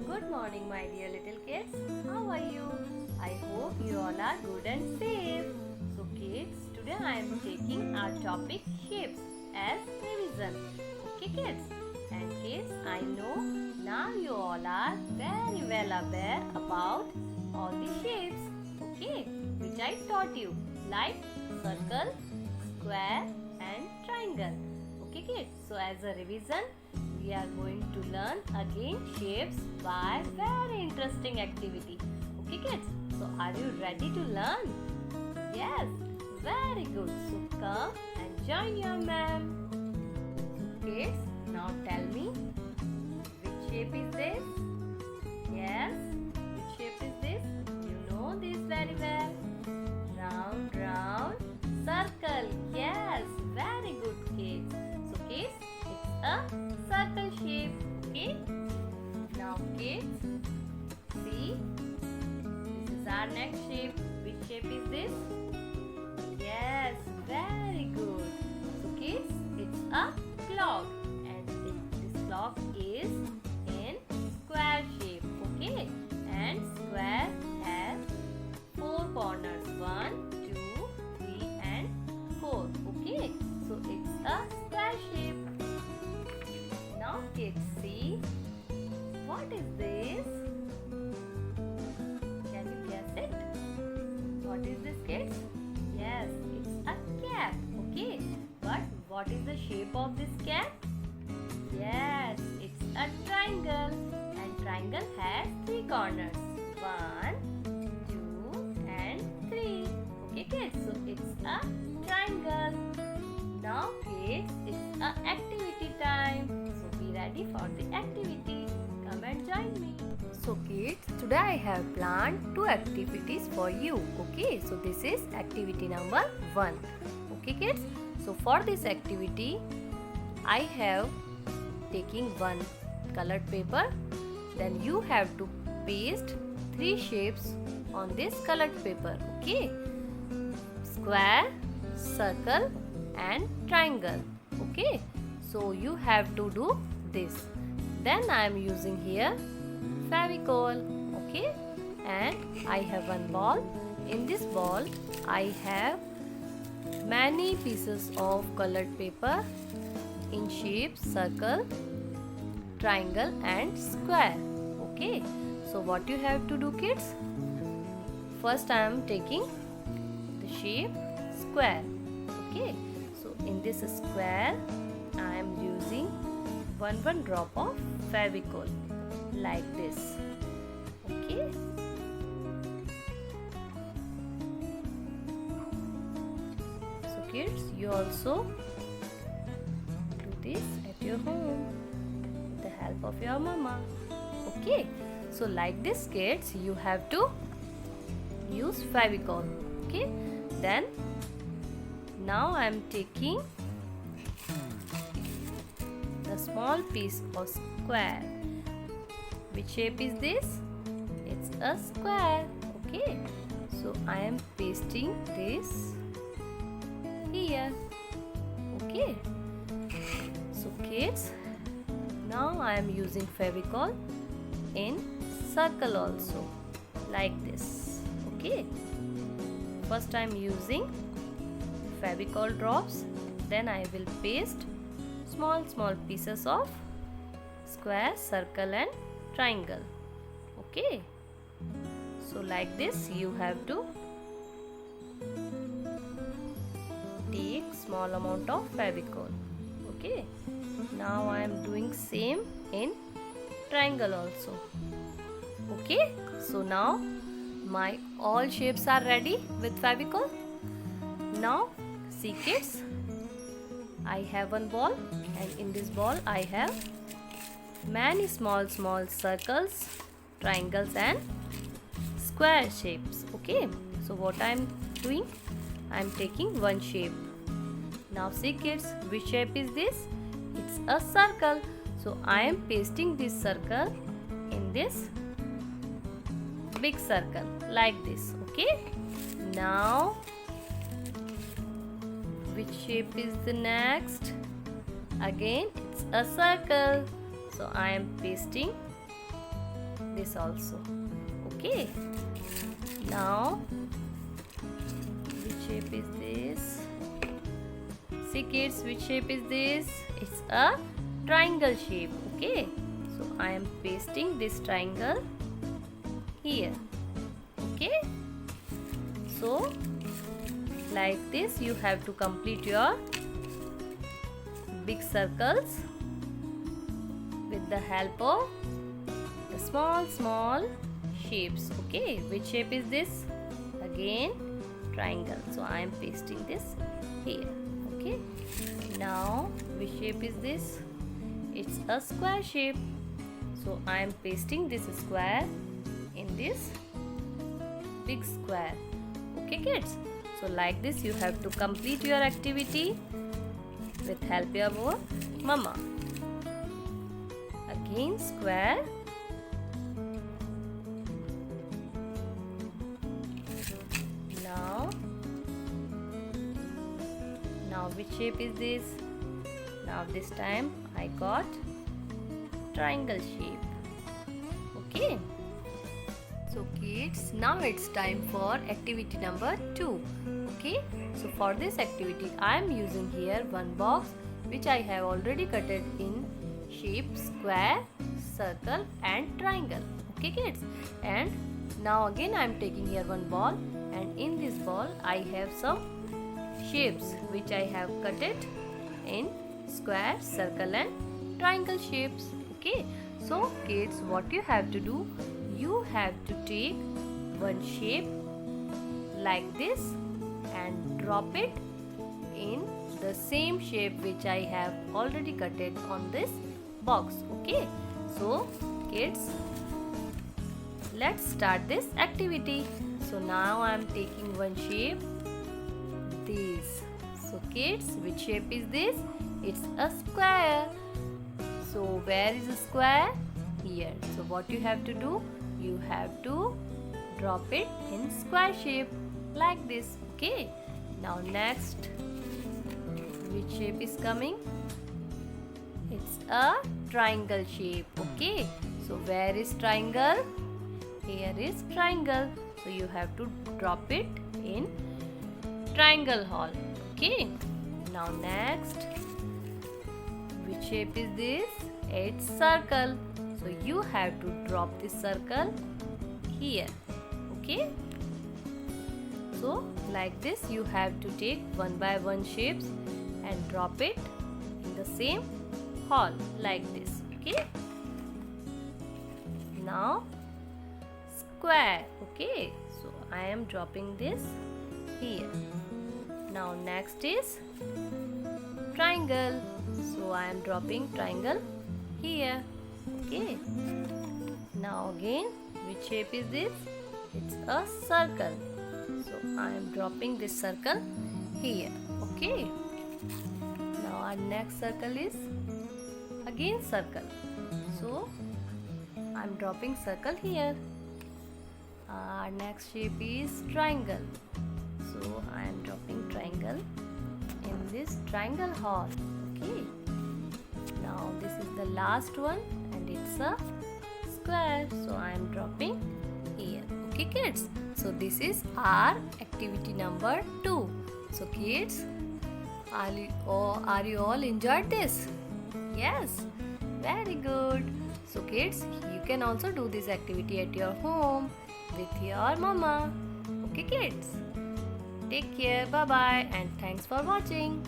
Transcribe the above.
Good morning, my dear little kids. How are you? I hope you all are good and safe. So, kids, today I am taking our topic shapes as revision. Okay, kids? And kids, I know now you all are very well aware about all the shapes, okay, which I taught you, like circle, square, and triangle. Okay, kids? So, as a revision, we are going to learn again shapes by very interesting activity. Okay, kids? So, are you ready to learn? Yes, very good. So, come and join your ma'am. So, kids, now tell me, which shape is this? Yes, which shape is this? You know this very well. Round, round, circle. Yes, very good, kids. So, kids, it's a circle shape. Okay. Now, kids, see, this is our next shape. Which shape is this? Yes, very good. So, kids, it's a clock, and this clock is in square shape. Okay, and square has 4 corners. 1, 2, 3, and 4. Okay, so it's a square shape. Now, kids, see, what is this? Can you guess it? What is this, kids? Yes, it's a cap. Okay, but what is the shape of this cap? Yes, it's a triangle, and triangle has 3 corners. 1, 2, and 3. Okay, kids, so it's a triangle. Now, kids, it's a activity time. So be ready for the activity. Come and join me. So, kids, today I have planned 2 activities for you. Okay, so this is activity number 1. Okay, kids, so for this activity, I have taking 1 colored paper. Then you have to paste 3 shapes on this colored paper. Okay, square, circle, and triangle. Okay, so you have to do this. Then I am using here Fevicol. Okay, and I have 1 ball. In this ball I have many pieces of colored paper in shapes circle, triangle, and square. Okay, so what you have to do, kids? First I am taking the shape square. Okay, so in this square I am using 1 drop of Fevicol like this. Okay, so kids, you also do this at your home with the help of your mama. Okay, so like this, kids, you have to use Fevicol. Okay, then now I am taking the small piece of square. Which shape is this? It's a square. Okay, so I am pasting this here. Okay, so kids, now I am using Fevicol in circle also like this. Okay, first I am using Fevicol drops, then I will paste small pieces of square, circle, and triangle. Okay, so like this you have to take small amount of Fevicol. Okay, now I am doing same in triangle also. Okay, so now my all shapes are ready with Fevicol. Now see, kids, I have 1 ball, and in this ball I have many small circles, triangles, and square shapes. Okay, so what I am doing, I am taking 1 shape. Now see, kids, which shape is this? It's a circle. So I am pasting this circle in this big circle like this. Okay, now which shape is the next? Again, it's a circle. So I am pasting this also. Okay, now which shape is this? See kids, which shape is this? It's a triangle shape. Okay, so I am pasting this triangle here. Okay, so like this you have to complete your big circles with the help of the small shapes. Okay, which shape is this? Again triangle, so I am pasting this here. Okay, now which shape is this? It's a square shape, so I am pasting this square in this big square. Okay kids, so like this you have to complete your activity with help of your mama. Again square, now which shape is this? Now this time I got triangle shape. Okay, so kids, now it's time for activity number 2. Okay, so for this activity I am using here one box which I have already cut it in shape square, circle and triangle. Okay kids, and now again I am taking here one ball, and in this ball I have some shapes which I have cut it in square, circle and triangle shapes. Okay, so kids, what you have to do, you have to take one shape like this and drop it in the same shape which I have already cut it on this box. Okay, so kids, let's start this activity. So now I am taking one shape, this. So kids, which shape is this? It's a square. So where is a square? Here. So what you have to do? You have to drop it in square shape like this. Okay, now next, which shape is coming? It's a triangle shape. Okay, so where is triangle? Here is triangle, so you have to drop it in triangle hole. Okay, now next, which shape is this? It's circle, so you have to drop this circle here. Okay, so like this you have to take one by one shapes and drop it in the same hole like this. Okay, now square. Okay, so I am dropping this here. Now next is triangle, so I am dropping triangle here. Okay, now again, which shape is this? It's a circle, so I am dropping this circle here. Okay, now our next circle is again circle, so I am dropping circle here. Our next shape is triangle, so I am dropping triangle in this triangle hole. Okay, now this is the last one and it's a square, so I am dropping here. Okay kids, so this is our activity number 2. So kids, are you all enjoyed this? Yes, very good. So kids, you can also do this activity at your home with your mama. Okay kids, take care, bye bye, and thanks for watching.